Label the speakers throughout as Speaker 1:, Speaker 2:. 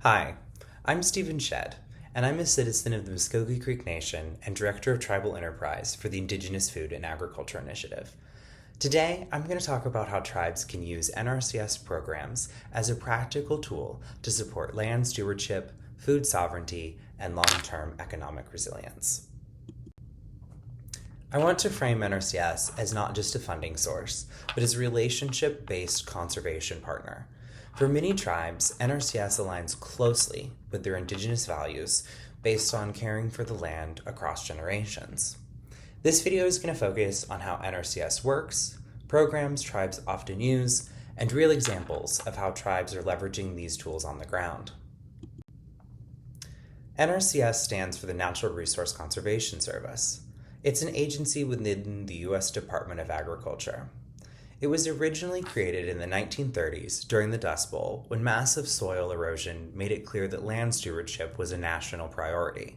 Speaker 1: Hi, I'm Stephen Shedd, and I'm a citizen of the Muskogee Creek Nation and Director of Tribal Enterprise for the Indigenous Food and Agriculture Initiative. Today, I'm going to talk about how tribes can use NRCS programs as a practical tool to support land stewardship, food sovereignty, and long-term economic resilience. I want to frame NRCS as not just a funding source, but as a relationship-based conservation partner. For many tribes, NRCS aligns closely with their indigenous values based on caring for the land across generations. This video is going to focus on how NRCS works, programs tribes often use, and real examples of how tribes are leveraging these tools on the ground. NRCS stands for the Natural Resource Conservation Service. It's an agency within the U.S. Department of Agriculture. It was originally created in the 1930s during the Dust Bowl when massive soil erosion made it clear that land stewardship was a national priority.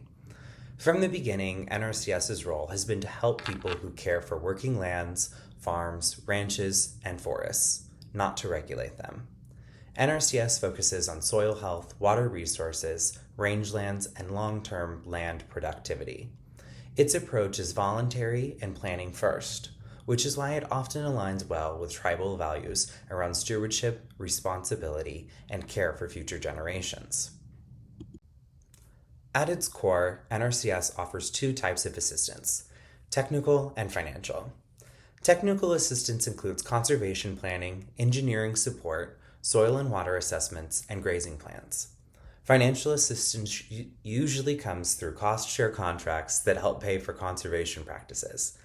Speaker 1: From the beginning, NRCS's role has been to help people who care for working lands, farms, ranches, and forests, not to regulate them. NRCS focuses on soil health, water resources, rangelands, and long-term land productivity. Its approach is voluntary and planning first, which is why it often aligns well with tribal values around stewardship, responsibility, and care for future generations. At its core, NRCS offers two types of assistance: technical and financial. Technical assistance includes conservation planning, engineering support, soil and water assessments, and grazing plans. Financial assistance usually comes through cost-share contracts that help pay for conservation practices.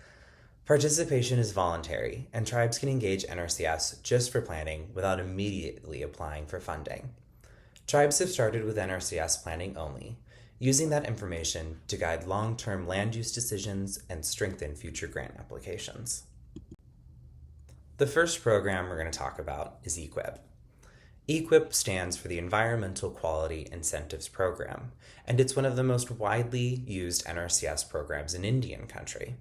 Speaker 1: Participation is voluntary, and tribes can engage NRCS just for planning without immediately applying for funding. Tribes have started with NRCS planning only, using that information to guide long-term land use decisions and strengthen future grant applications. The first program we're going to talk about is EQIP. EQIP stands for the Environmental Quality Incentives Program, and it's one of the most widely used NRCS programs in Indian country.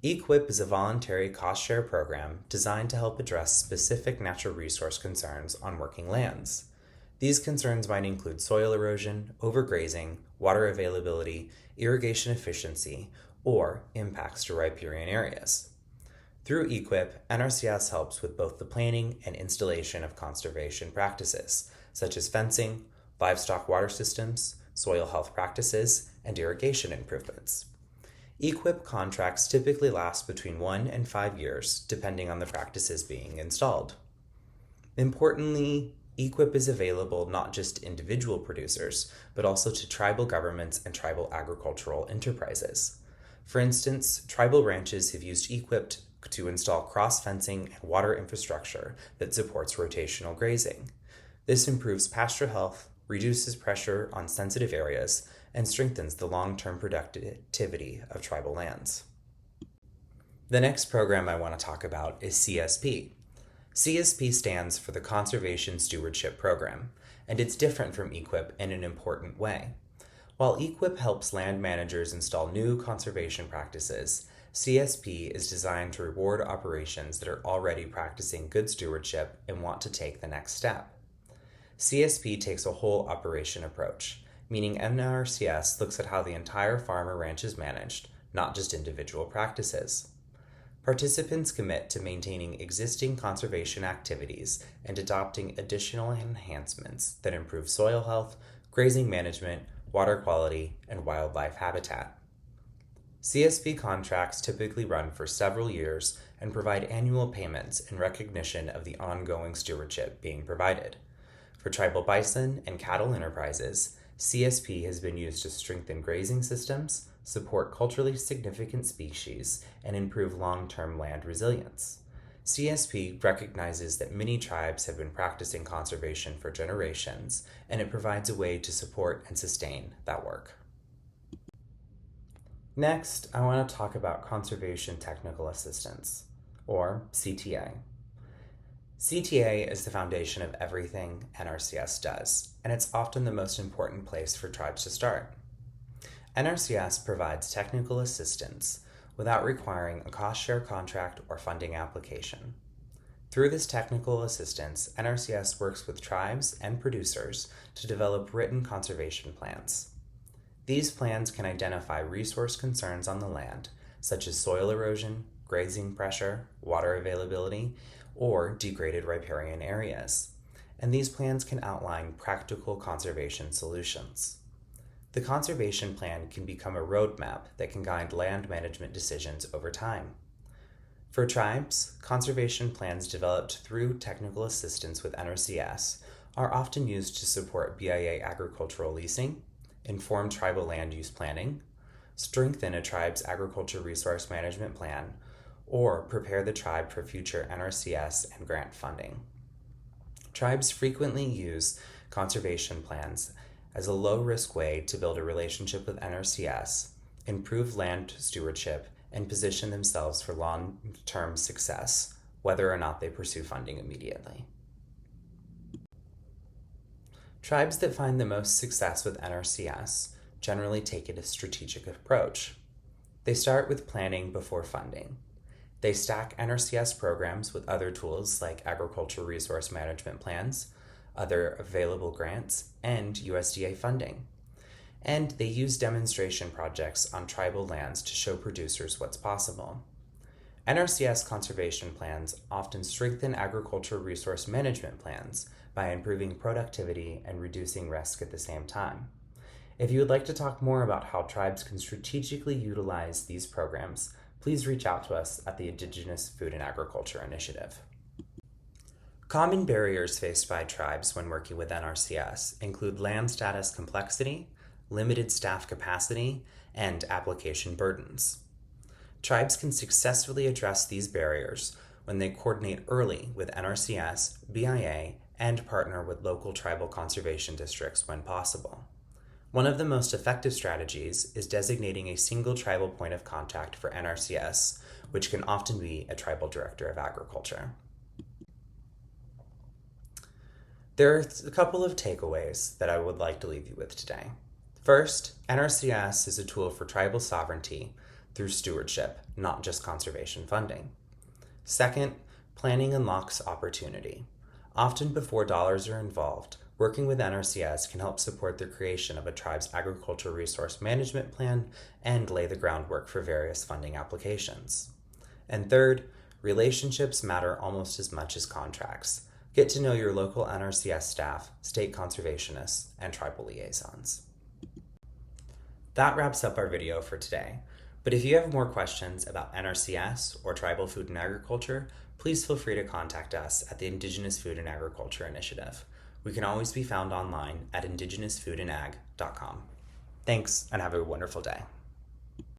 Speaker 1: EQIP is a voluntary cost-share program designed to help address specific natural resource concerns on working lands. These concerns might include soil erosion, overgrazing, water availability, irrigation efficiency, or impacts to riparian areas. Through EQIP, NRCS helps with both the planning and installation of conservation practices, such as fencing, livestock water systems, soil health practices, and irrigation improvements. EQIP contracts typically last between 1 and 5 years, depending on the practices being installed. Importantly, EQIP is available not just to individual producers, but also to tribal governments and tribal agricultural enterprises. For instance, tribal ranches have used EQIP to install cross-fencing and water infrastructure that supports rotational grazing. This improves pasture health, reduces pressure on sensitive areas, and strengthens the long-term productivity of tribal lands. The next program I want to talk about is CSP. CSP stands for the Conservation Stewardship Program, and it's different from EQIP in an important way. While EQIP helps land managers install new conservation practices, CSP is designed to reward operations that are already practicing good stewardship and want to take the next step. CSP takes a whole operation approach, meaning NRCS looks at how the entire farm or ranch is managed, not just individual practices. Participants commit to maintaining existing conservation activities and adopting additional enhancements that improve soil health, grazing management, water quality, and wildlife habitat. CSP contracts typically run for several years and provide annual payments in recognition of the ongoing stewardship being provided. For tribal bison and cattle enterprises, CSP has been used to strengthen grazing systems, support culturally significant species, and improve long-term land resilience. CSP recognizes that many tribes have been practicing conservation for generations, and it provides a way to support and sustain that work. Next, I want to talk about Conservation Technical Assistance, or CTA. CTA is the foundation of everything NRCS does, and it's often the most important place for tribes to start. NRCS provides technical assistance without requiring a cost-share contract or funding application. Through this technical assistance, NRCS works with tribes and producers to develop written conservation plans. These plans can identify resource concerns on the land, such as soil erosion, grazing pressure, water availability, or degraded riparian areas. And these plans can outline practical conservation solutions. The conservation plan can become a roadmap that can guide land management decisions over time. For tribes, conservation plans developed through technical assistance with NRCS are often used to support BIA agricultural leasing, inform tribal land use planning, strengthen a tribe's agriculture resource management plan, or prepare the tribe for future NRCS and grant funding. Tribes frequently use conservation plans as a low-risk way to build a relationship with NRCS, improve land stewardship, and position themselves for long-term success, whether or not they pursue funding immediately. Tribes that find the most success with NRCS generally take a strategic approach. They start with planning before funding. They stack NRCS programs with other tools like agricultural resource management plans, other available grants, and USDA funding. And they use demonstration projects on tribal lands to show producers what's possible. NRCS conservation plans often strengthen agricultural resource management plans by improving productivity and reducing risk at the same time. If you would like to talk more about how tribes can strategically utilize these programs, please reach out to us at the Indigenous Food and Agriculture Initiative. Common barriers faced by tribes when working with NRCS include land status complexity, limited staff capacity, and application burdens. Tribes can successfully address these barriers when they coordinate early with NRCS, BIA, and partner with local tribal conservation districts when possible. One of the most effective strategies is designating a single tribal point of contact for NRCS, which can often be a tribal director of agriculture. There are a couple of takeaways that I would like to leave you with today. First, NRCS is a tool for tribal sovereignty through stewardship, not just conservation funding. Second, planning unlocks opportunity. Often before dollars are involved, working with NRCS can help support the creation of a tribe's agricultural resource management plan and lay the groundwork for various funding applications. And third, relationships matter almost as much as contracts. Get to know your local NRCS staff, state conservationists, and tribal liaisons. That wraps up our video for today. But if you have more questions about NRCS or tribal food and agriculture, please feel free to contact us at the Indigenous Food and Agriculture Initiative. We can always be found online at indigenousfoodandag.com. Thanks, and have a wonderful day.